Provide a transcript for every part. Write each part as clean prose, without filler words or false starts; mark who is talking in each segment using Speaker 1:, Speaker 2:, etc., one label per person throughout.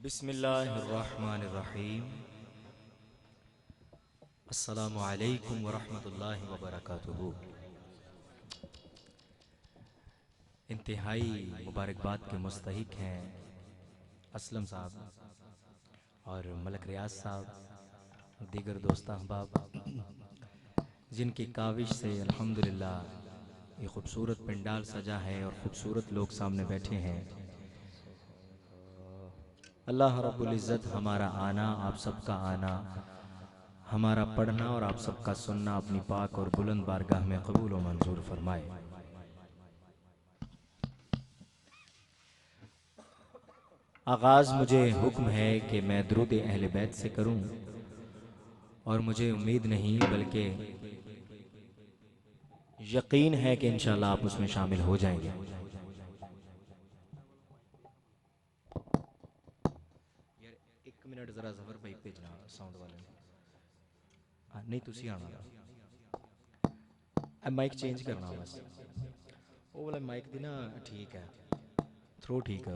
Speaker 1: बिस्मिल्लाहिर्रहमानिर्रहीम। अस्सलामु अलैकुम वरहमतुल्लाहि वबरकातुहू। इंतहाई मुबारकबाद के मुस्तहिक हैं असलम साहब और मलक रियाज साहब, दीगर दोस्त अहबाब, जिनकी काविश से अल्हम्दुलिल्लाह ये खूबसूरत पंडाल सजा है और ख़ूबसूरत लोग सामने बैठे हैं। अल्लाह रब्बुल इज़्ज़त हमारा आना, आप सबका आना, हमारा पढ़ना और आप सबका सुनना अपनी पाक और बुलंद बारगाह में कबूल व मंजूर फरमाए। आगाज़ मुझे हुक्म है कि मैं दुरूद अहले बैत से करूं और मुझे उम्मीद नहीं बल्कि यकीन है कि इंशाअल्लाह आप उसमें शामिल हो जाएंगे। एक मिनट जरा ज़फर भाई भेजना साउंड वाले ने। नहीं तुसी आना, माइक चेंज करना बस। वो वाला माइक दी ना ठीक है, थ्रो ठीक है।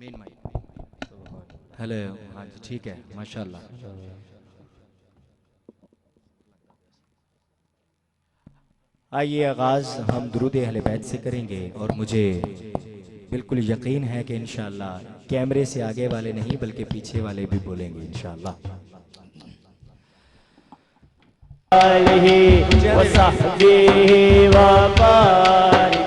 Speaker 1: Main mic. हेलो, हाँ जी ठीक है, माशाल्लाह। आइए आगाज़ हम दुरूद अहले बैत से करेंगे और मुझे बिल्कुल यकीन है कि इंशाअल्लाह कैमरे से आगे वाले नहीं बल्कि पीछे वाले भी बोलेंगे इंशाअल्लाह। अलैहि वसहबिहि व बारिक